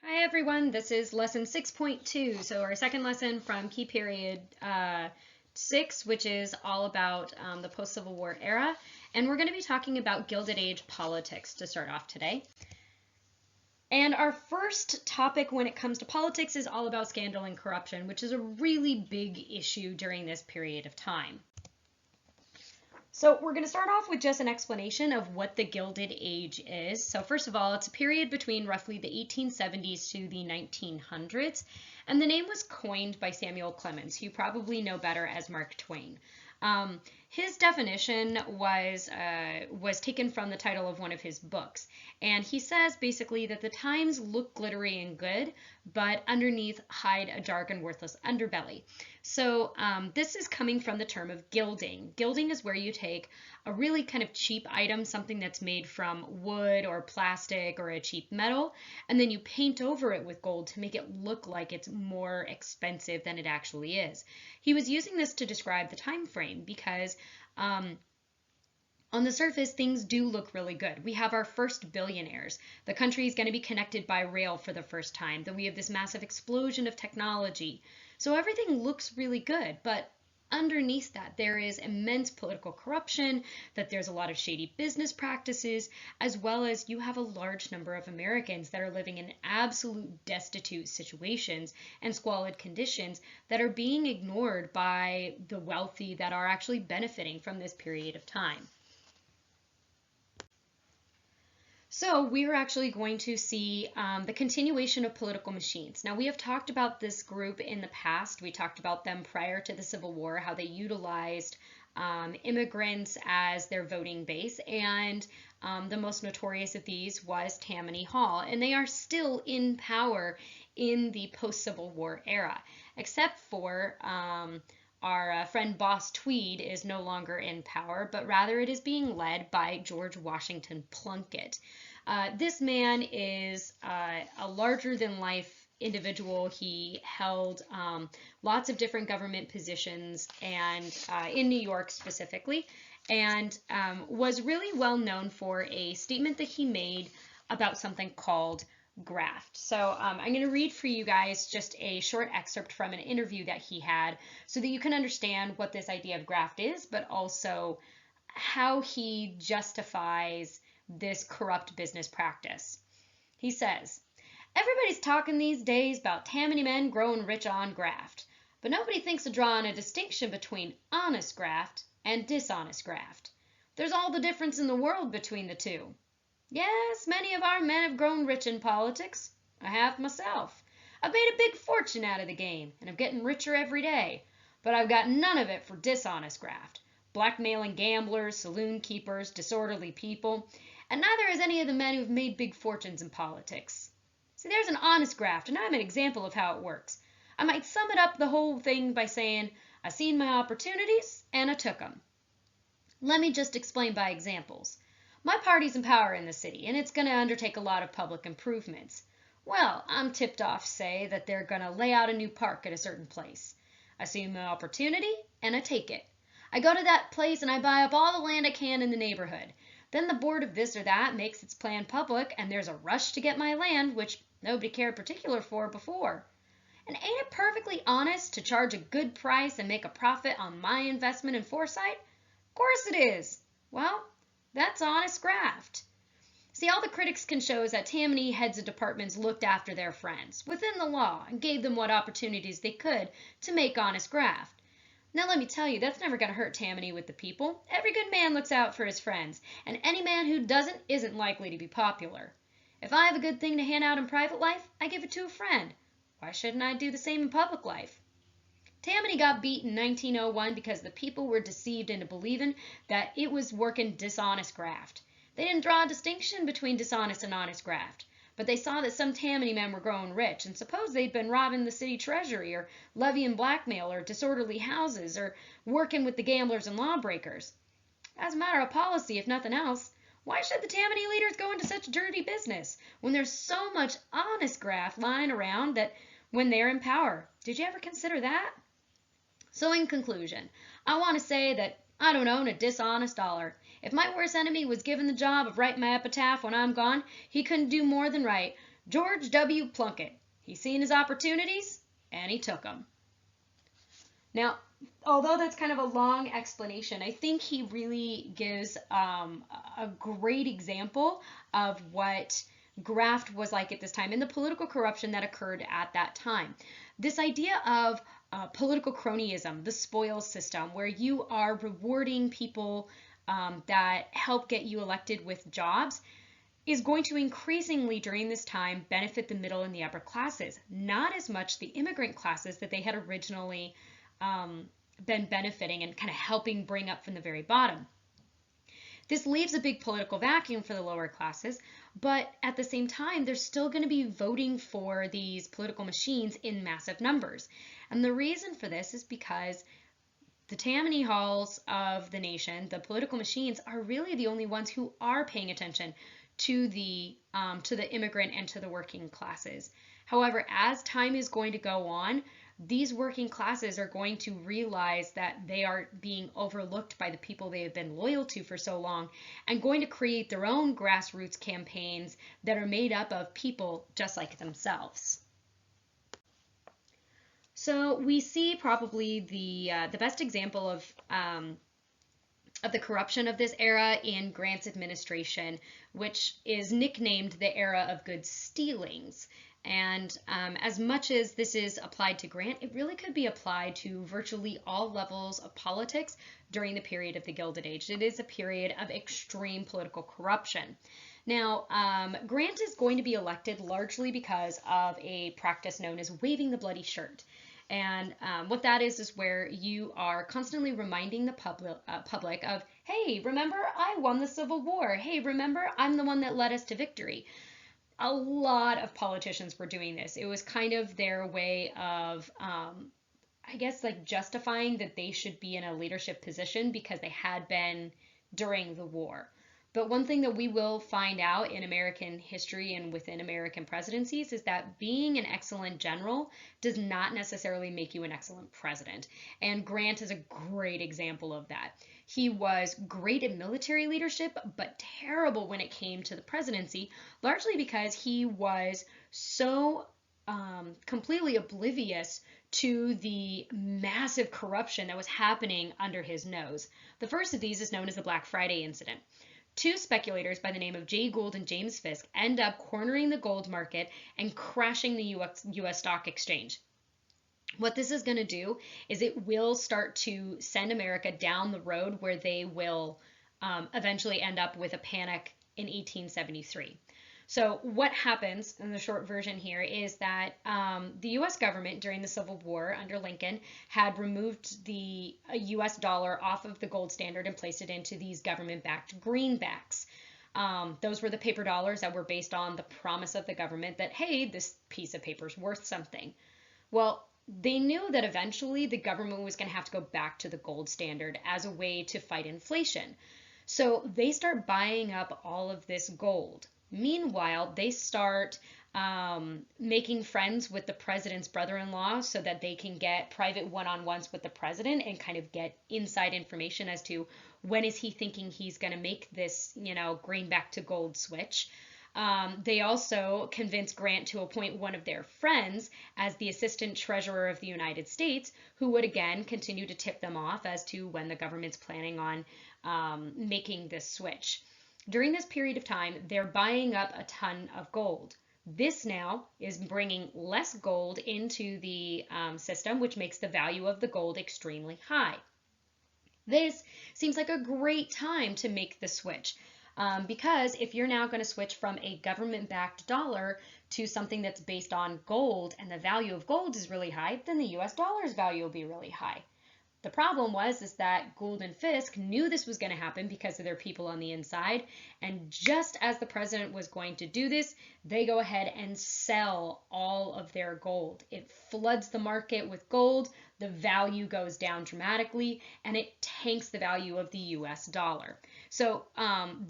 Hi everyone, this is lesson 6.2, so our second lesson from Key Period 6, which is all about the post-Civil War era, and we're going to be talking about Gilded Age politics to start off today. And our first topic when it comes to politics is all about scandal and corruption, which is a really big issue during this period of time. So we're going to start off with just an explanation of what the Gilded Age is. So first of all, it's a period between roughly the 1870s to the 1900s, and the name was coined by Samuel Clemens, who you probably know better as Mark Twain. His definition was taken from the title of one of his books, and he says basically that the times look glittery and good, but underneath hide a dark and worthless underbelly. So this is coming from the term of gilding. Gilding is where you take a really kind of cheap item, something that's made from wood or plastic or a cheap metal, and then you paint over it with gold to make it look like it's more expensive than it actually is. He was using this to describe the time frame because on the surface, things do look really good. We have our first billionaires. The country is going to be connected by rail for the first time. Then we have this massive explosion of technology. So everything looks really good, but underneath that, there is immense political corruption, that there's a lot of shady business practices, as well as you have a large number of Americans that are living in absolute destitute situations and squalid conditions that are being ignored by the wealthy that are actually benefiting from this period of time. So we are actually going to see the continuation of political machines. Now, we have talked about this group in the past. We talked about them prior to the Civil War, how they utilized immigrants as their voting base, and the most notorious of these was Tammany Hall, and they are still in power in the post-Civil War era, except for our friend Boss Tweed is no longer in power, but rather it is being led by George Washington Plunkett. This man is a larger-than-life individual. He held lots of different government positions, and in New York specifically, and was really well known for a statement that he made about something called graft. So I'm going to read for you guys just a short excerpt from an interview that he had so that you can understand what this idea of graft is, but also how he justifies this corrupt business practice. He says, "Everybody's talking these days about Tammany men growing rich on graft, but nobody thinks of drawing a distinction between honest graft and dishonest graft. There's all the difference in the world between the two. Yes, many of our men have grown rich in politics. I have myself. I've made a big fortune out of the game, and I'm getting richer every day. But I've got none of it for dishonest graft, blackmailing gamblers, saloon keepers, disorderly people, and neither has any of the men who've made big fortunes in politics. See, there's an honest graft, and I'm an example of how it works. I might sum it up the whole thing by saying, I seen my opportunities, and I took them. Let me just explain by examples. My party's in power in the city, and it's going to undertake a lot of public improvements. Well, I'm tipped off, say, that they're going to lay out a new park at a certain place. I see my opportunity, and I take it. I go to that place and I buy up all the land I can in the neighborhood. Then the board of this or that makes its plan public, and there's a rush to get my land, which nobody cared particular for before. And ain't it perfectly honest to charge a good price and make a profit on my investment and foresight? Of course it is. Well, that's honest graft. See, all the critics can show is that Tammany heads of departments looked after their friends within the law and gave them what opportunities they could to make honest graft. Now let me tell you, that's never going to hurt Tammany with the people. Every good man looks out for his friends, and any man who doesn't isn't likely to be popular. If I have a good thing to hand out in private life, I give it to a friend. Why shouldn't I do the same in public life? Tammany got beat in 1901 because the people were deceived into believing that it was working dishonest graft. They didn't draw a distinction between dishonest and honest graft, but they saw that some Tammany men were growing rich and supposed they'd been robbing the city treasury or levying blackmail or disorderly houses or working with the gamblers and lawbreakers. As a matter of policy, if nothing else, why should the Tammany leaders go into such dirty business when there's so much honest graft lying around that when they're in power? Did you ever consider that? So in conclusion, I want to say that I don't own a dishonest dollar. If my worst enemy was given the job of writing my epitaph when I'm gone, he couldn't do more than write, George W. Plunkett. He seen his opportunities and he took them. Now, although that's kind of a long explanation, I think he really gives a great example of what graft was like at this time and the political corruption that occurred at that time. This idea of political cronyism, the spoils system, where you are rewarding people that help get you elected with jobs, is going to increasingly during this time benefit the middle and the upper classes, not as much the immigrant classes that they had originally been benefiting and kind of helping bring up from the very bottom. This leaves a big political vacuum for the lower classes, but at the same time, they're still going to be voting for these political machines in massive numbers. And the reason for this is because the Tammany halls of the nation, the political machines, are really the only ones who are paying attention to the immigrant and to the working classes. However, as time is going to go on, these working classes are going to realize that they are being overlooked by the people they have been loyal to for so long and going to create their own grassroots campaigns that are made up of people just like themselves. So we see probably the best example of the corruption of this era in Grant's administration, which is nicknamed the era of good stealings. And as much as this is applied to Grant, it really could be applied to virtually all levels of politics during the period of the Gilded Age. It is a period of extreme political corruption. Now, Grant is going to be elected largely because of a practice known as waving the bloody shirt. And what that is where you are constantly reminding the public of, hey, remember I won the Civil War. Hey, remember I'm the one that led us to victory. A lot of politicians were doing this. It was kind of their way of, I guess, like justifying that they should be in a leadership position because they had been during the war. But one thing that we will find out in American history and within American presidencies is that being an excellent general does not necessarily make you an excellent president. And Grant is a great example of that. He was great at military leadership, but terrible when it came to the presidency, largely because he was so completely oblivious to the massive corruption that was happening under his nose. The first of these is known as the Black Friday incident. Two speculators by the name of Jay Gould and James Fisk end up cornering the gold market and crashing the US stock exchange. What this is going to do is it will start to send America down the road where they will eventually end up with a panic in 1873. So what happens in the short version here is that the U.S. government during the Civil War under Lincoln had removed the U.S. dollar off of the gold standard and placed it into these government-backed greenbacks. Those were the paper dollars that were based on the promise of the government that, hey, this piece of paper is worth something. Well, they knew that eventually the government was going to have to go back to the gold standard as a way to fight inflation. So they start buying up all of this gold. Meanwhile, they start making friends with the president's brother-in-law so that they can get private one-on-ones with the president and kind of get inside information as to when is he thinking he's going to make this, greenback to gold switch. They also convinced Grant to appoint one of their friends as the assistant treasurer of the United States, who would again continue to tip them off as to when the government's planning on making this switch. During this period of time, they're buying up a ton of gold. This now is bringing less gold into the system, which makes the value of the gold extremely high. This seems like a great time to make the switch. Because if you're now going to switch from a government-backed dollar to something that's based on gold and the value of gold is really high, then the US dollar's value will be really high. The problem is that Gould and Fisk knew this was going to happen because of their people on the inside, and just as the president was going to do this, they go ahead and sell all of their gold. It floods the market with gold, the value goes down dramatically, and it tanks the value of the US dollar. So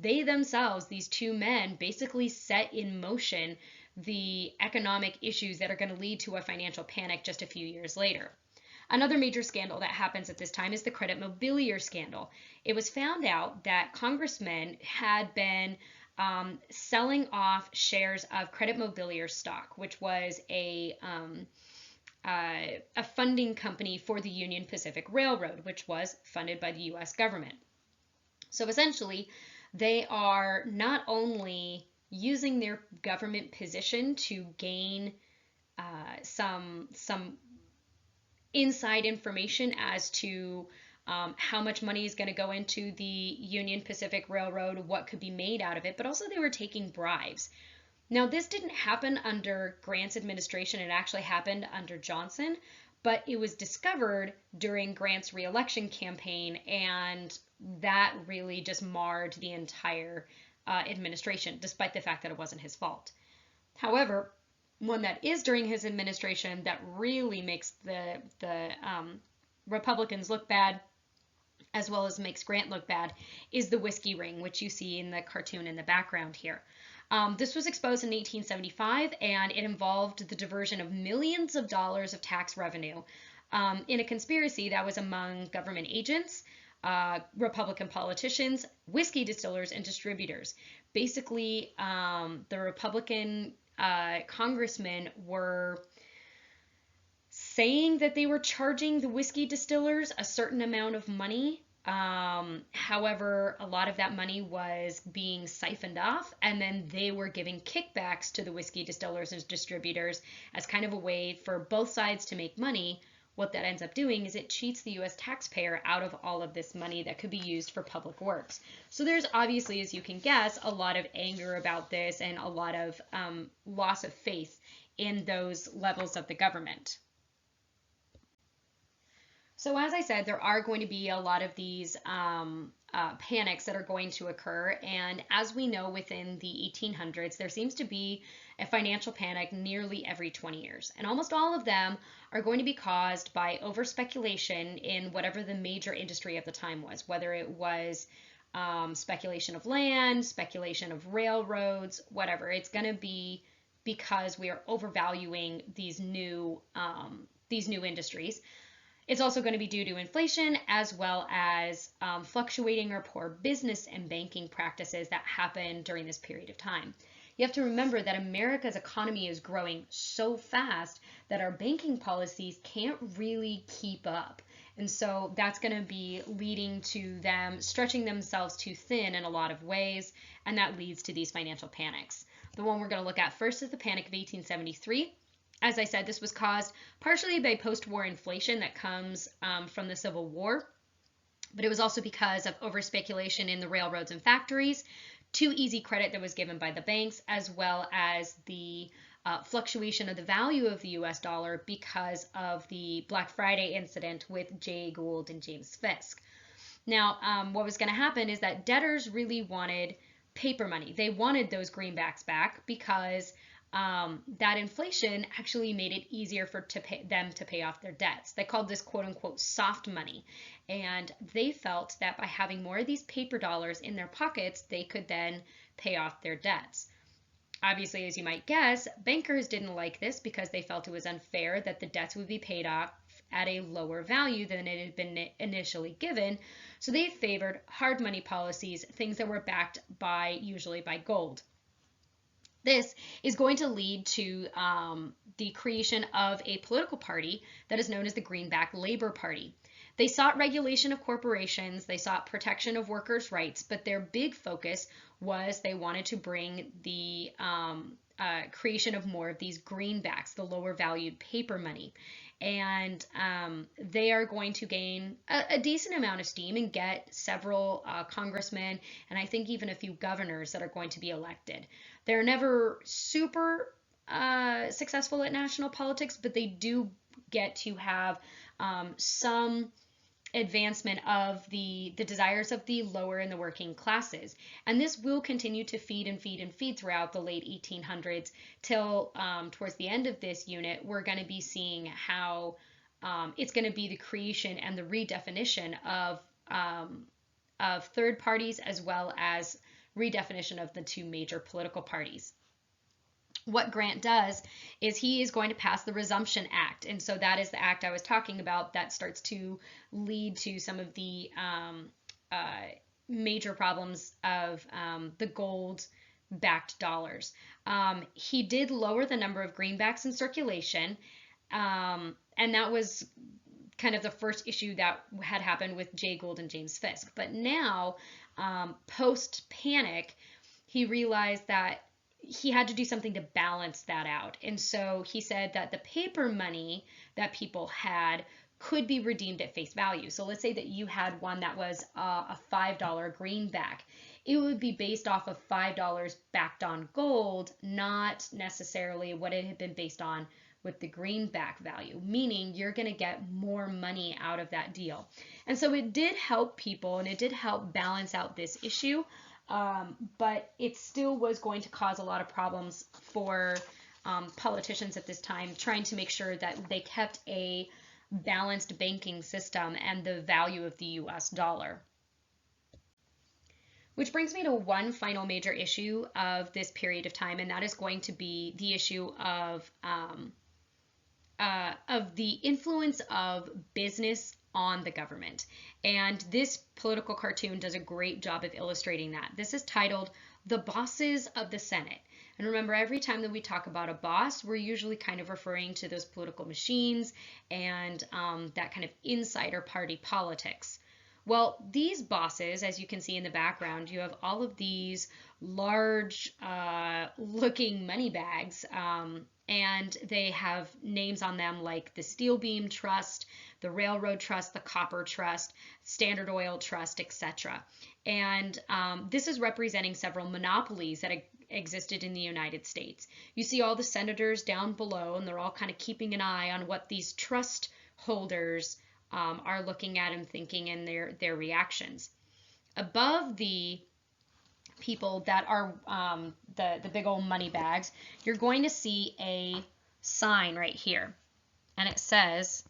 they themselves, these two men, basically set in motion the economic issues that are going to lead to a financial panic just a few years later. Another major scandal that happens at this time is the credit mobilier scandal. It was found out that congressmen had been selling off shares of Credit Mobilier stock, which was a funding company for the Union Pacific Railroad, which was funded by the U.S. government. So essentially, they are not only using their government position to gain some inside information as to how much money is going to go into the Union Pacific Railroad, what could be made out of it, but also they were taking bribes. Now, this didn't happen under Grant's administration. It actually happened under Johnson, but it was discovered during Grant's reelection campaign, and that really just marred the entire administration, despite the fact that it wasn't his fault. However, one that is during his administration that really makes the Republicans look bad, as well as makes Grant look bad, is the whiskey ring, which you see in the cartoon in the background here. This was exposed in 1875, and it involved the diversion of millions of dollars of tax revenue in a conspiracy that was among government agents, Republican politicians, whiskey distillers, and distributors. Basically, the Republican congressmen were saying that they were charging the whiskey distillers a certain amount of money. However, a lot of that money was being siphoned off, and then they were giving kickbacks to the whiskey distillers and distributors as kind of a way for both sides to make money. What that ends up doing is it cheats the U.S. taxpayer out of all of this money that could be used for public works. So there's obviously, as you can guess, a lot of anger about this and a lot of loss of faith in those levels of the government. So as I said, there are going to be a lot of these panics that are going to occur. And as we know, within the 1800s, there seems to be a financial panic nearly every 20 years. And almost all of them are going to be caused by over-speculation in whatever the major industry of the time was, whether it was speculation of land, speculation of railroads, whatever. It's going to be because we are overvaluing these new industries. It's also going to be due to inflation, as well as fluctuating or poor business and banking practices that happen during this period of time. You have to remember that America's economy is growing so fast that our banking policies can't really keep up. And so that's going to be leading to them stretching themselves too thin in a lot of ways, and that leads to these financial panics. The one we're going to look at first is the Panic of 1873. As I said, this was caused partially by post-war inflation that comes from the Civil War, but it was also because of over-speculation in the railroads and factories, too easy credit that was given by the banks, as well as the fluctuation of the value of the U.S. dollar because of the Black Friday incident with Jay Gould and James Fisk. Now, what was going to happen is that debtors really wanted paper money. They wanted those greenbacks back because that inflation actually made it easier for them to pay off their debts. They called this quote unquote soft money. And they felt that by having more of these paper dollars in their pockets, they could then pay off their debts. Obviously, as you might guess, bankers didn't like this because they felt it was unfair that the debts would be paid off at a lower value than it had been initially given. So they favored hard money policies, things that were backed by usually by gold. This is going to lead to the creation of a political party that is known as the Greenback Labor Party. They sought regulation of corporations, they sought protection of workers' rights, but their big focus was they wanted to bring the creation of more of these greenbacks, the lower valued paper money. And they are going to gain a decent amount of steam and get several congressmen and I think even a few governors that are going to be elected. They're never super successful at national politics, but they do get to have some advancement of the desires of the lower and the working classes. And this will continue to feed and feed and feed throughout the late 1800s till towards the end of this unit, we're going to be seeing how it's going to be the creation and the redefinition of third parties as well as redefinition of the two major political parties. What Grant does is he is going to pass the Resumption Act. And so that is the act I was talking about that starts to lead to some of the major problems of the gold backed dollars. He did lower the number of greenbacks in circulation, and that was kind of the first issue that had happened with Jay Gould and James Fisk. But now, post panic, he realized that he had to do something to balance that out. And so he said that the paper money that people had could be redeemed at face value. So let's say that you had one that was a $5 greenback. It would be based off of $5 backed on gold, not necessarily what it had been based on with the greenback value, meaning you're going to get more money out of that deal. And so it did help people, and it did help balance out this issue, but it still was going to cause a lot of problems for politicians at this time, trying to make sure that they kept a balanced banking system and the value of the US dollar. Which brings me to one final major issue of this period of time, and that is going to be the issue of the influence of business on the government. And this political cartoon does a great job of illustrating that. This is titled The Bosses of the Senate. And remember, every time that we talk about a boss, we're usually kind of referring to those political machines and that kind of insider party politics. Well, these bosses, as you can see in the background, you have all of these large looking money bags, and they have names on them like the Steel Beam Trust, the Railroad Trust, the Copper Trust, Standard Oil Trust, etc. And this is representing several monopolies that existed in the United States. You see all the senators down below, and they're all kind of keeping an eye on what these trust holders are looking at and thinking, and their reactions. Above the people that are the big old money bags, you're going to see a sign right here, and it says,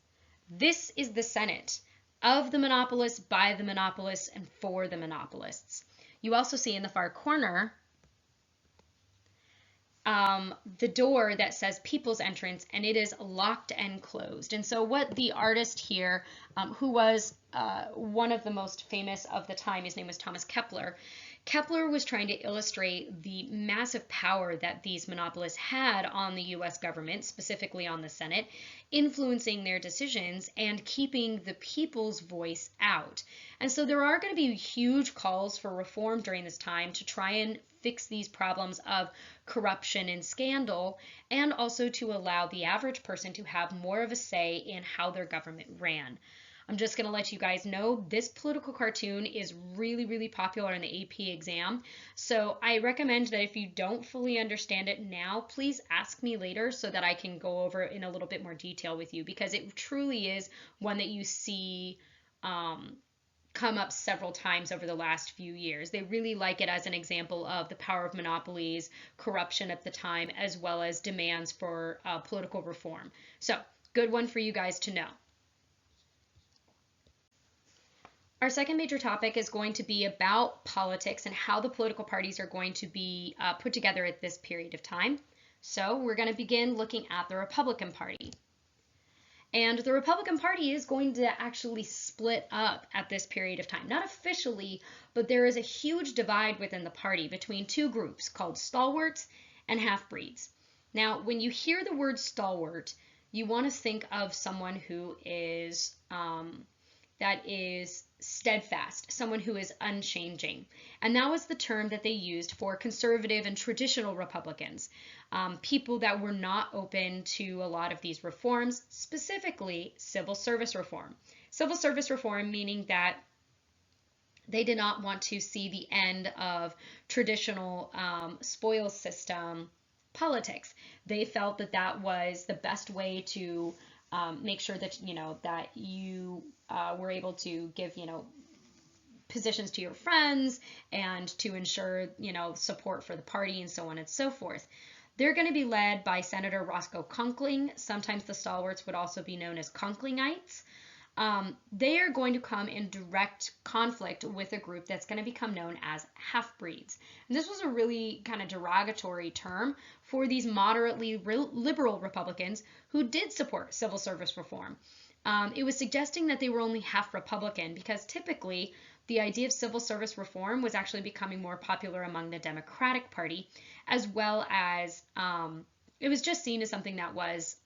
"This is the Senate of the monopolists, by the monopolists, and for the monopolists." You also see in the far corner the door that says People's Entrance, and it is locked and closed. And so what the artist here, who was one of the most famous of the time, his name was Thomas Kepler, Kepler was trying to illustrate the massive power that these monopolists had on the US government, specifically on the Senate, influencing their decisions and keeping the people's voice out. And so there are going to be huge calls for reform during this time to try and fix these problems of corruption and scandal, and also to allow the average person to have more of a say in how their government ran. I'm just going to let you guys know this political cartoon is really, really popular in the AP exam. So I recommend that if you don't fully understand it now, please ask me later so that I can go over it in a little bit more detail with you, because it truly is one that you see come up several times over the last few years. They really like it as an example of the power of monopolies, corruption at the time, as well as demands for political reform. So, good one for you guys to know. Our second major topic is going to be about politics and how the political parties are going to be put together at this period of time. So we're going to begin looking at the Republican Party. And the Republican Party is going to actually split up at this period of time. Not officially, but there is a huge divide within the party between two groups called stalwarts and half-breeds. Now, when you hear the word stalwart, you want to think of someone who is that is steadfast, someone who is unchanging. And that was the term that they used for conservative and traditional Republicans, people that were not open to a lot of these reforms, specifically civil service reform. Civil service reform meaning that they did not want to see the end of traditional spoils system politics. They felt that that was the best way to make sure that that you were able to give positions to your friends and to ensure support for the party and so on and so forth. They're going to be led by Senator Roscoe Conkling. Sometimes the stalwarts would also be known as Conklingites. They are going to come in direct conflict with a group that's going to become known as half-breeds. And this was a really kind of derogatory term for these moderately liberal Republicans who did support civil service reform. It was suggesting that they were only half Republican, because typically the idea of civil service reform was actually becoming more popular among the Democratic Party, as well as it was just seen as something that was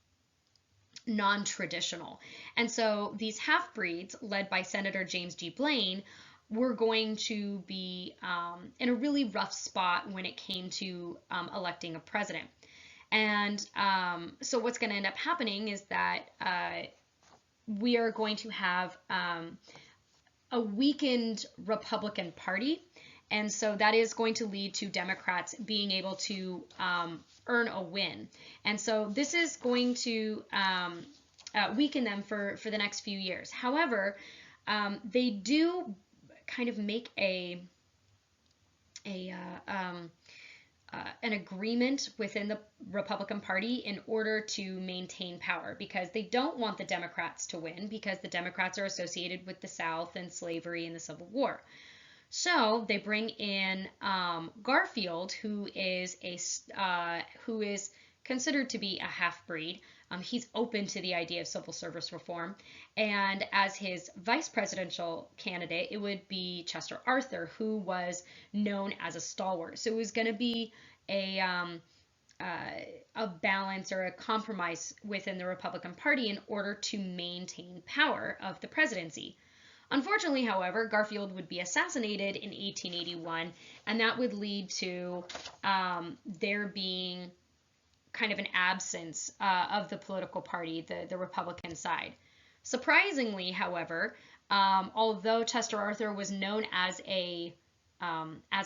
non-traditional. And so these half-breeds, led by Senator James G. Blaine, were going to be in a really rough spot when it came to electing a president. And so what's going to end up happening is that we are going to have a weakened Republican Party. And so that is going to lead to Democrats being able to earn a win. And so this is going to weaken them for the next few years. However, they do kind of make an agreement within the Republican Party in order to maintain power, because they don't want the Democrats to win, because the Democrats are associated with the South and slavery and the Civil War. So they bring in Garfield, who is considered to be a half-breed. He's open to the idea of civil service reform, and as his vice presidential candidate, it would be Chester Arthur, who was known as a stalwart. So it was going to be a balance or a compromise within the Republican Party in order to maintain power of the presidency. Unfortunately, however, Garfield would be assassinated in 1881, and that would lead to there being kind of an absence of the political party, the Republican side. Surprisingly, however, although Chester Arthur was known as a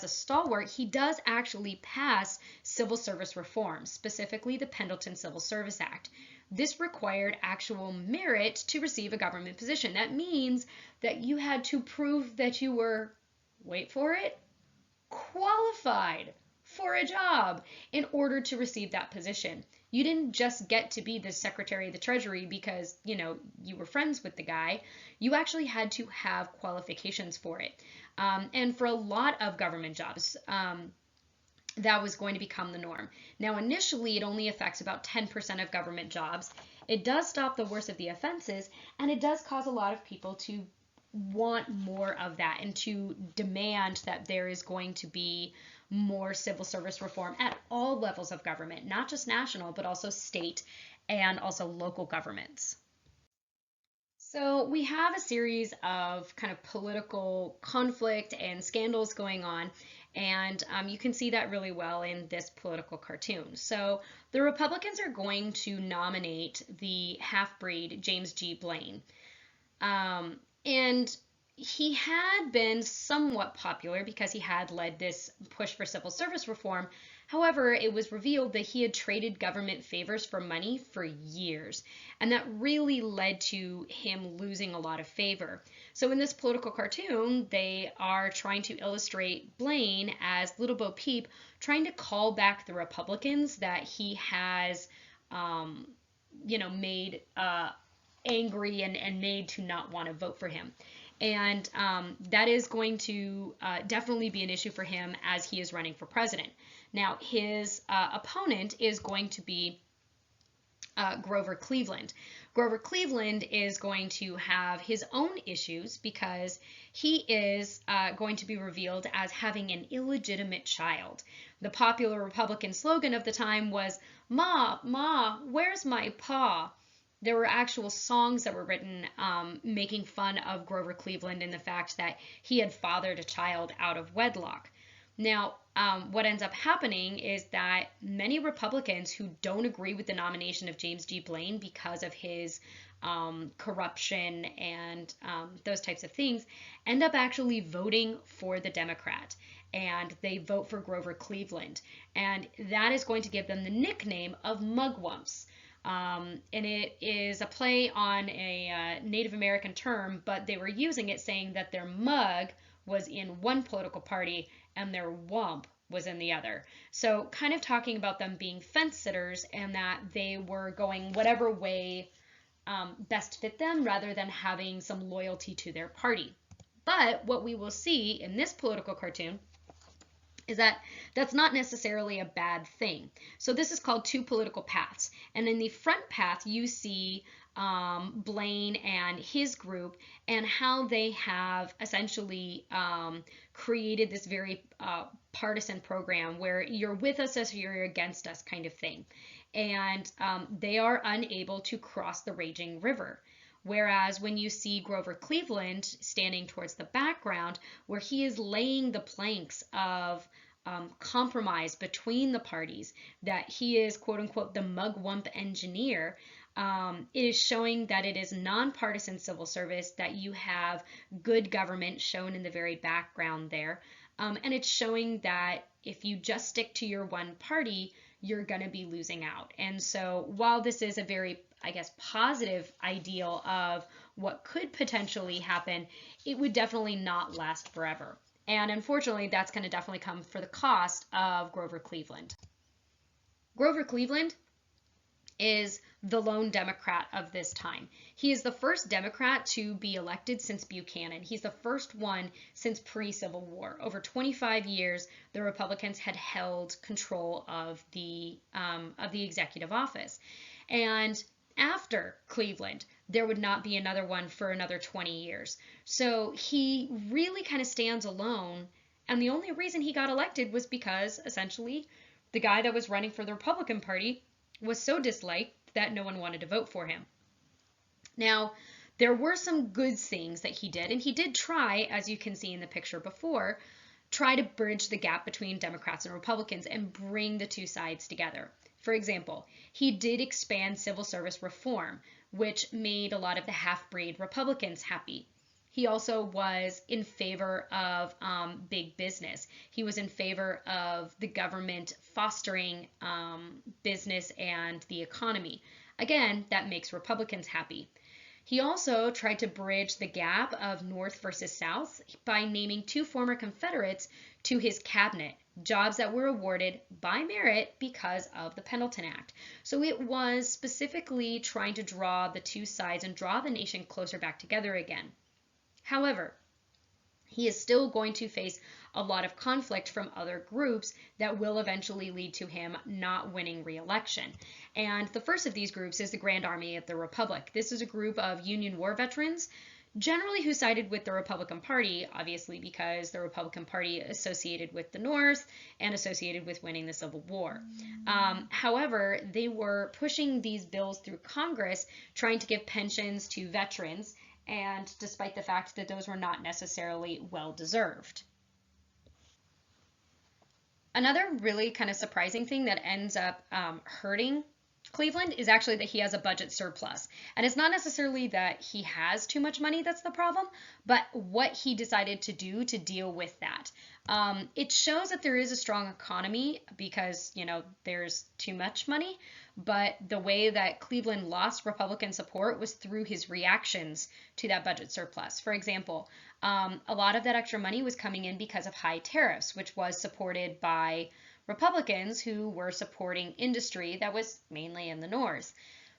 stalwart, he does actually pass civil service reforms, specifically the Pendleton Civil Service Act. This required actual merit to receive a government position. That means that you had to prove that you were, wait for it, qualified for a job in order to receive that position. You didn't just get to be the Secretary of the Treasury because, you know, you were friends with the guy. You actually had to have qualifications for it. And for a lot of government jobs, that was going to become the norm. Now, initially, it only affects about 10% of government jobs. It does stop the worst of the offenses, and it does cause a lot of people to want more of that and to demand that there is going to be more civil service reform at all levels of government, not just national, but also state and also local governments. So we have a series of kind of political conflict and scandals going on, and you can see that really well in this political cartoon. So the Republicans are going to nominate the half-breed James G. Blaine. And he had been somewhat popular because he had led this push for civil service reform. However, it was revealed that he had traded government favors for money for years, and that really led to him losing a lot of favor. So in this political cartoon, they are trying to illustrate Blaine as Little Bo Peep, trying to call back the Republicans that he has, made angry and made to not want to vote for him. And that is going to definitely be an issue for him as he is running for president. Now, his opponent is going to be Grover Cleveland. Grover Cleveland is going to have his own issues because he is going to be revealed as having an illegitimate child. The popular Republican slogan of the time was, "Ma, Ma, where's my pa?" There were actual songs that were written making fun of Grover Cleveland and the fact that he had fathered a child out of wedlock. Now, what ends up happening is that many Republicans who don't agree with the nomination of James G. Blaine because of his corruption and those types of things end up actually voting for the Democrat. And they vote for Grover Cleveland. And that is going to give them the nickname of mugwumps. And it is a play on a Native American term, but they were using it saying that their mug was in one political party and their wump was in the other. So kind of talking about them being fence sitters and that they were going whatever way best fit them rather than having some loyalty to their party. But what we will see in this political cartoon is that that's not necessarily a bad thing. So this is called two political paths. And in the front path, you see Blaine and his group and how they have essentially created this very partisan program where you're with us as you're against us kind of thing. And they are unable to cross the raging river. Whereas when you see Grover Cleveland standing towards the background, where he is laying the planks of compromise between the parties, that he is, quote unquote, the mugwump engineer, it is showing that it is nonpartisan civil service, that you have good government shown in the very background there. And it's showing that if you just stick to your one party, you're going to be losing out. And so while this is a very, I guess, positive ideal of what could potentially happen, it would definitely not last forever. And unfortunately, that's going to definitely come for the cost of Grover Cleveland. Grover Cleveland is the lone Democrat of this time. He is the first Democrat to be elected since Buchanan. He's the first one since pre-Civil War. Over 25 years, the Republicans had held control of the executive office. And after Cleveland, there would not be another one for another 20 years. So he really kind of stands alone. And the only reason he got elected was because, essentially, the guy that was running for the Republican Party was so disliked that no one wanted to vote for him. Now, there were some good things that he did, and he did try, as you can see in the picture before, try to bridge the gap between Democrats and Republicans and bring the two sides together. For example, he did expand civil service reform, which made a lot of the half-breed Republicans happy. He also was in favor of big business. He was in favor of the government fostering business and the economy. Again, that makes Republicans happy. He also tried to bridge the gap of North versus South by naming two former Confederates to his cabinet, jobs that were awarded by merit because of the Pendleton Act. So it was specifically trying to draw the two sides and draw the nation closer back together again. However, he is still going to face a lot of conflict from other groups that will eventually lead to him not winning re-election. And the first of these groups is the Grand Army of the Republic. This is a group of Union War veterans, generally who sided with the Republican Party, obviously because the Republican Party associated with the North and associated with winning the Civil War. However, they were pushing these bills through Congress, trying to give pensions to veterans, and despite the fact that those were not necessarily well-deserved. Another really kind of surprising thing that ends up hurting Cleveland is actually that he has a budget surplus. And it's not necessarily that he has too much money that's the problem, but what he decided to do to deal with that. It shows that there is a strong economy because, you know, there's too much money, but the way that Cleveland lost Republican support was through his reactions to that budget surplus. For example, a lot of that extra money was coming in because of high tariffs, which was supported by Republicans who were supporting industry that was mainly in the North.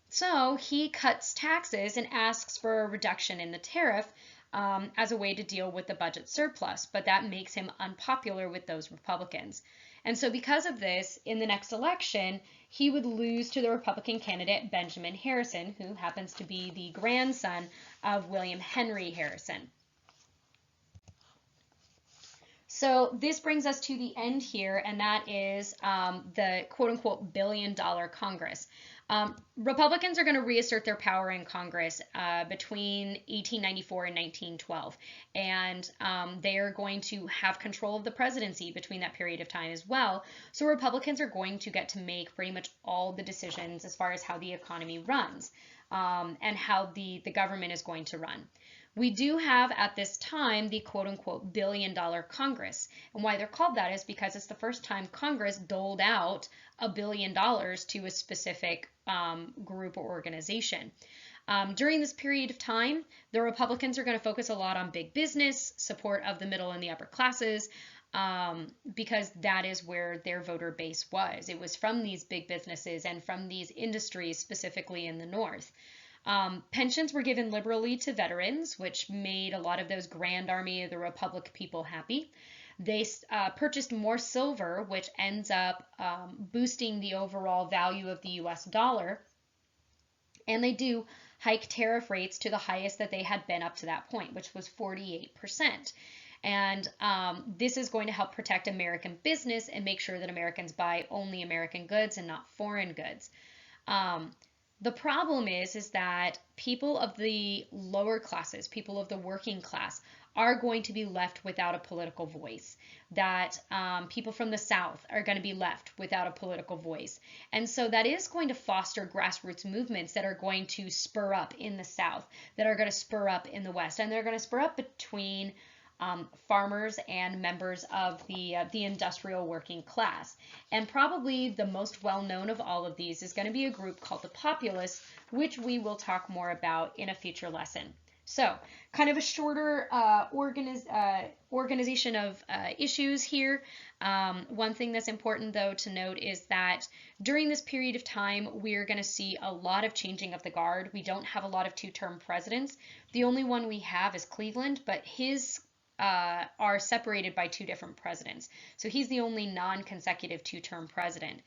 So he cuts taxes and asks for a reduction in the tariff as a way to deal with the budget surplus, but that makes him unpopular with those Republicans. And so because of this, in the next election, he would lose to the Republican candidate Benjamin Harrison, who happens to be the grandson of William Henry Harrison. So this brings us to the end here, and that is the quote-unquote billion-dollar Congress. Republicans are going to reassert their power in Congress between 1894 and 1912, and they are going to have control of the presidency between that period of time as well. So Republicans are going to get to make pretty much all the decisions as far as how the economy runs and how the government is going to run. We do have at this time the quote-unquote billion-dollar Congress. And why they're called that is because it's the first time Congress doled out $1 billion to a specific group or organization. During this period of time, the Republicans are going to focus a lot on big business, support of the middle and the upper classes, because that is where their voter base was. It was from these big businesses and from these industries, specifically in the North. Pensions were given liberally to veterans, which made a lot of those Grand Army of the Republic people happy. They purchased more silver, which ends up boosting the overall value of the US dollar. And they do hike tariff rates to the highest that they had been up to that point, which was 48%. And this is going to help protect American business and make sure that Americans buy only American goods and not foreign goods. The problem is that people of the lower classes, people of the working class, are going to be left without a political voice. That people from the South are going to be left without a political voice. And so that is going to foster grassroots movements that are going to spur up in the South, that are going to spur up in the West, and they're going to spur up between farmers and members of the industrial working class. And probably the most well-known of all of these is going to be a group called the Populists, which we will talk more about in a future lesson. So, kind of a shorter organization of issues here. One thing that's important, though, to note is that during this period of time, we're going to see a lot of changing of the guard. We don't have a lot of two-term presidents. The only one we have is Cleveland, but his are separated by two different presidents. So he's the only non-consecutive two-term president.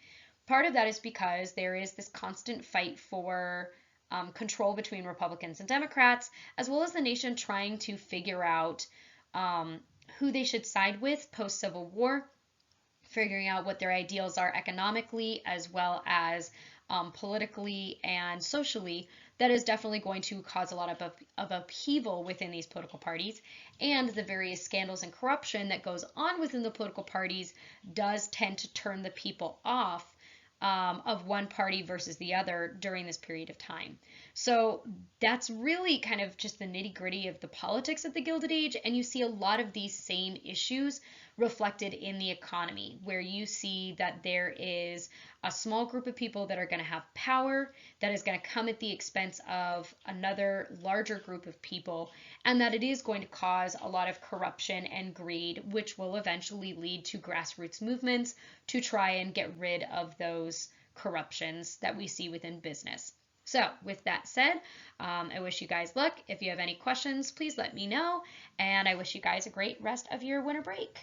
Part of that is because there is this constant fight for control between Republicans and Democrats, as well as the nation trying to figure out who they should side with post-Civil War, figuring out what their ideals are economically as well as politically and socially. That is definitely going to cause a lot of upheaval within these political parties, and the various scandals and corruption that goes on within the political parties does tend to turn the people off of one party versus the other during this period of time. So that's really kind of just the nitty-gritty of the politics of the Gilded Age, and you see a lot of these same issues reflected in the economy, where you see that there is a small group of people that are going to have power that is going to come at the expense of another larger group of people, and that it is going to cause a lot of corruption and greed, which will eventually lead to grassroots movements to try and get rid of those corruptions that we see within business. So with that said, I wish you guys luck. If you have any questions, please let me know, and I wish you guys a great rest of your winter break.